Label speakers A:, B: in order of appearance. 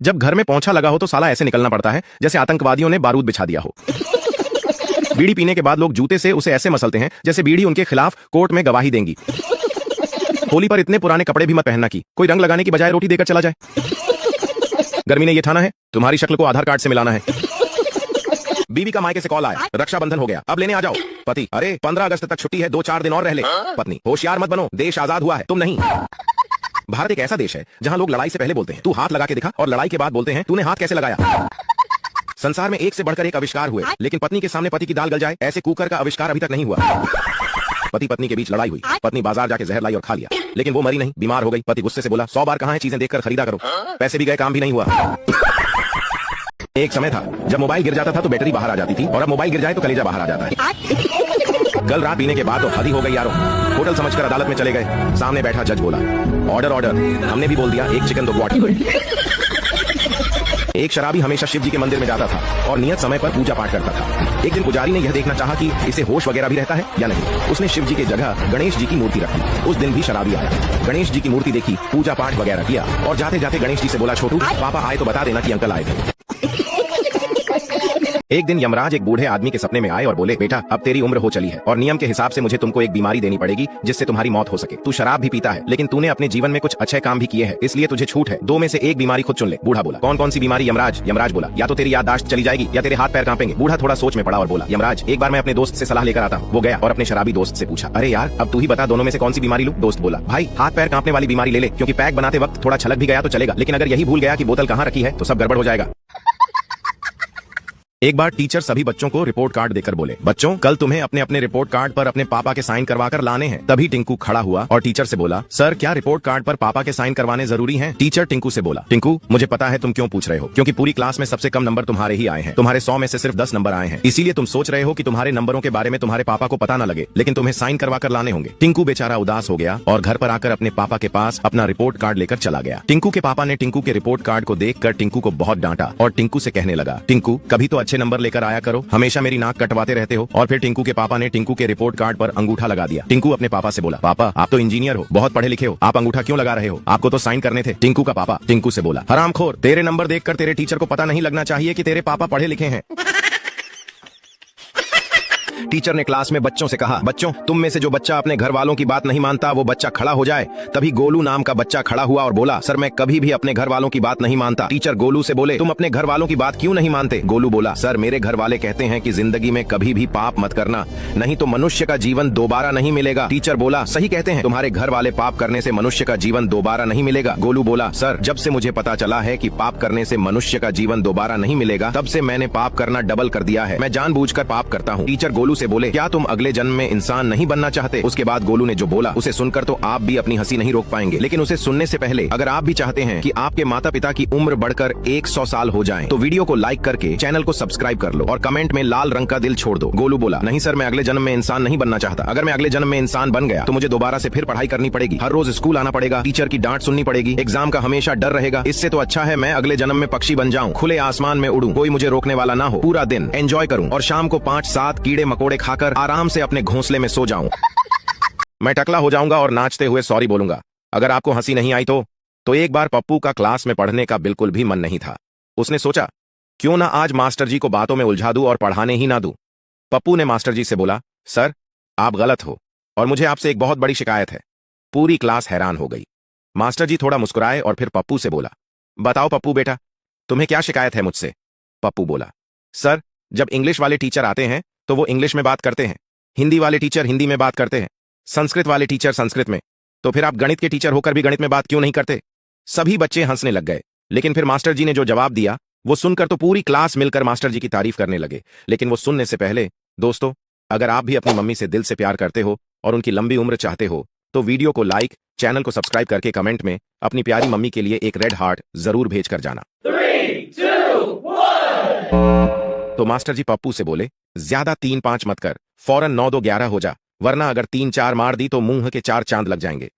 A: जब घर में पोंछा लगा हो तो साला ऐसे निकलना पड़ता है जैसे आतंकवादियों ने बारूद बिछा दिया हो। बीड़ी पीने के बाद लोग जूते से उसे ऐसे मसलते हैं जैसे बीड़ी उनके खिलाफ कोर्ट में गवाही देंगी। होली पर इतने पुराने कपड़े भी मत पहनना कि कोई रंग लगाने की बजाय रोटी देकर चला जाए। गर्मी ने ये ठाना है तुम्हारी शक्ल को आधार कार्ड से मिलाना है। बीवी का मायके से कॉल आया, रक्षाबंधन हो गया, अब लेने आ जाओ। पति, अरे 15 अगस्त तक छुट्टी है, 2-4 दिन और रह ले। पत्नी, होशियार मत बनो, देश आजाद हुआ है, तुम नहीं। भारत एक ऐसा देश है जहां लोग लड़ाई से पहले बोलते हैं तू हाथ लगा के दिखा, और लड़ाई के बाद बोलते हैं तूने हाथ कैसे लगाया। संसार में एक से बढ़कर एक आविष्कार हुए, लेकिन पत्नी के सामने पति की दाल गल जाए ऐसे कुकर का आविष्कार अभी तक नहीं हुआ। पति पत्नी के बीच लड़ाई हुई, पत्नी बाजार जाके जहर लाई और खा लिया, लेकिन वो मरी नहीं, बीमार हो गई। पति गुस्से से बोला 100 बार कहां है चीजें देखकर खरीदा करो। पैसे भी गए, काम भी नहीं हुआ। एक समय था जब मोबाइल गिर जाता था तो बैटरी बाहर आ जाती थी, और अब मोबाइल गिर जाए तो कलेजा बाहर आ जाता है। कल रात पीने के बाद तो हद ही हो गई यारों। होटल समझकर अदालत में चले गए, सामने बैठा जज बोला ऑर्डर ऑर्डर। हमने भी बोल दिया 1 चिकन 2 क्वार्टर। एक शराबी हमेशा शिव जी के मंदिर में जाता था और नियत समय पर पूजा पाठ करता था। एक दिन पुजारी ने यह देखना चाहा कि इसे होश वगैरह भी रहता है या नहीं। उसने शिव जी के जगह गणेश जी की मूर्ति रखी। उस दिन भी शराबी आया, गणेश जी की मूर्ति देखी, पूजा पाठ वगैरह किया, और जाते जाते गणेश जी से बोला छोटू पापा आए तो बता देना कि अंकल आए थे। एक दिन यमराज एक बूढ़े आदमी के सपने में आए और बोले बेटा अब तेरी उम्र हो चली है और नियम के हिसाब से मुझे तुमको एक बीमारी देनी पड़ेगी जिससे तुम्हारी मौत हो सके। तू शराब भी पीता है लेकिन तूने अपने जीवन में कुछ अच्छे काम भी किए हैं, इसलिए तुझे छूट है, 2 में से एक बीमारी खुद चुन ले। बूढ़ा बोला कौन कौन सी बीमारी यमराज? यमराज बोला या तो तेरी याददाश्त चली जाएगी या तेरे हाथ पैर कांपेंगे। बूढ़ा थोड़ा सोच में पड़ा और बोला यमराज एक बार मैं अपने दोस्त से सलाह लेकर आता हूँ। वो गया और अपने शराबी दोस्त से पूछा अरे यार अब तू ही बता दोनों में से कौन सी बीमारी लूं? दोस्त बोला भाई हाथ पैर कांपने वाली बीमारी ले ले, क्योंकि पैक बनाते वक्त थोड़ा छलक भी गया तो चलेगा, लेकिन अगर यही भूल गया कि बोतल कहाँ रखी है तो सब गड़बड़ हो जाएगा। एक बार टीचर सभी बच्चों को रिपोर्ट कार्ड देकर बोले बच्चों कल तुम्हें अपने अपने रिपोर्ट कार्ड पर अपने पापा के साइन करवाकर लाने हैं। तभी टिंकू खड़ा हुआ और टीचर से बोला सर क्या रिपोर्ट कार्ड पर पापा के साइन करवाने जरूरी हैं? टीचर टिंकू से बोला टिंकू मुझे पता है तुम क्यों पूछ रहे हो, क्योंकि पूरी क्लास में सबसे कम नंबर तुम्हारे ही आए हैं। तुम्हारे 100 में से सिर्फ 10 नंबर आए हैं, इसीलिए तुम सोच रहे हो कि तुम्हारे नंबरों के बारे में तुम्हारे पापा को पता न लगे, लेकिन तुम्हें साइन करवा कर लाने होंगे। टिंकू बेचारा उदास हो गया और घर पर आकर अपने पापा के पास अपना रिपोर्ट कार्ड लेकर चला गया। टिंकू के पापा ने टिंकू के रिपोर्ट कार्ड को देखकर टिंकू को बहुत डांटा और टिंकू से कहने लगा टिंकू कभी तो अच्छे नंबर लेकर आया करो, हमेशा मेरी नाक कटवाते रहते हो। और फिर टिंकू के पापा ने टिंकू के रिपोर्ट कार्ड पर अंगूठा लगा दिया। टिंकू अपने पापा से बोला पापा आप तो इंजीनियर हो, बहुत पढ़े लिखे हो, आप अंगूठा क्यों लगा रहे हो? आपको तो साइन करने थे। टिंकू का पापा टिंकू से बोला हरामखोर तेरे नंबर देखकर तेरे टीचर को पता नहीं लगना चाहिए कि तेरे पापा पढ़े लिखे हैं। टीचर ने क्लास में बच्चों से कहा बच्चों तुम में से जो बच्चा अपने घर वालों की बात नहीं मानता वो बच्चा खड़ा हो जाए। तभी गोलू नाम का बच्चा खड़ा हुआ और बोला सर मैं कभी भी अपने घर वालों की बात नहीं मानता। टीचर गोलू से बोले तुम अपने घर वालों की बात क्यों नहीं मानते? गोलू बोला सर मेरे घर वाले कहते हैं कि जिंदगी में कभी भी पाप मत करना, नहीं तो मनुष्य का जीवन दोबारा नहीं मिलेगा। टीचर बोला सही कहते हैं, तुम्हारे घर वाले पाप करने से मनुष्य का जीवन दोबारा नहीं मिलेगा। गोलू बोला सर जब से मुझे पता चला है कि पाप करने से मनुष्य का जीवन दोबारा नहीं मिलेगा तब से मैंने पाप करना डबल कर दिया है, मैं जानबूझकर पाप करता हूँ। टीचर गोलू से बोले क्या तुम अगले जन्म में इंसान नहीं बनना चाहते? उसके बाद गोलू ने जो बोला उसे सुनकर तो आप भी अपनी हंसी नहीं रोक पाएंगे, लेकिन उसे सुनने से पहले अगर आप भी चाहते हैं कि आपके माता पिता की उम्र बढ़कर 100 साल हो जाए तो वीडियो को लाइक करके चैनल को सब्सक्राइब कर लो और कमेंट में लाल रंग का दिल छोड़ दो। गोलू बोला नहीं सर मैं अगले जन्म में इंसान नहीं बनना चाहता, अगर मैं अगले जन्म में इंसान बन गया तो मुझे दोबारा से फिर पढ़ाई करनी पड़ेगी, हर रोज स्कूल आना पड़ेगा, टीचर की डांट सुननी पड़ेगी, एग्जाम का हमेशा डर रहेगा। इससे तो अच्छा है मैं अगले जन्म में पक्षी बन जाऊं, खुले आसमान में उड़ूं, कोई मुझे रोकने वाला ना हो, पूरा दिन एंजॉय करूं और शाम को 5-7 कीड़े मकोड़े खाकर आराम से अपने घोंसले में सो जाऊं। मैं टकला हो जाऊंगा और नाचते हुए सॉरी बोलूंगा। अगर आपको हंसी नहीं आई तो एक बार पप्पू का क्लास में पढ़ने का बिल्कुल भी मन नहीं था। उसने सोचा क्यों ना आज मास्टर जी को बातों में उलझा दूं और पढ़ाने ही ना दूं। पप्पू ने मास्टर जी से बोला सर आप गलत हो और मुझे आपसे एक बहुत बड़ी शिकायत है। पूरी क्लास हैरान हो गई। मास्टर जी थोड़ा मुस्कुराए और फिर पप्पू से बोला बताओ पप्पू बेटा तुम्हें क्या शिकायत है मुझसे? पप्पू बोला सर जब इंग्लिश वाले टीचर आते हैं तो वो इंग्लिश में बात करते हैं, हिंदी वाले टीचर हिंदी में बात करते हैं, संस्कृत वाले टीचर संस्कृत में, तो फिर आप गणित के टीचर होकर भी गणित में बात क्यों नहीं करते? सभी बच्चे हंसने लग गए, लेकिन फिर मास्टर जी ने जो जवाब दिया वो सुनकर तो पूरी क्लास मिलकर मास्टर जी की तारीफ करने लगे। लेकिन वो सुनने से पहले दोस्तों अगर आप भी अपनी मम्मी से दिल से प्यार करते हो और उनकी लंबी उम्र चाहते हो तो वीडियो को लाइक, चैनल को सब्सक्राइब करके कमेंट में अपनी प्यारी मम्मी के लिए एक रेड हार्ट जरूर भेज कर जाना।
B: 3, 2, 1
A: तो मास्टर जी पप्पू से बोले ज्यादा 3-5 मत कर, फौरन 9-2-11 हो जा, वरना अगर 3-4 मार दी तो मुंह के 4 चांद लग जाएंगे।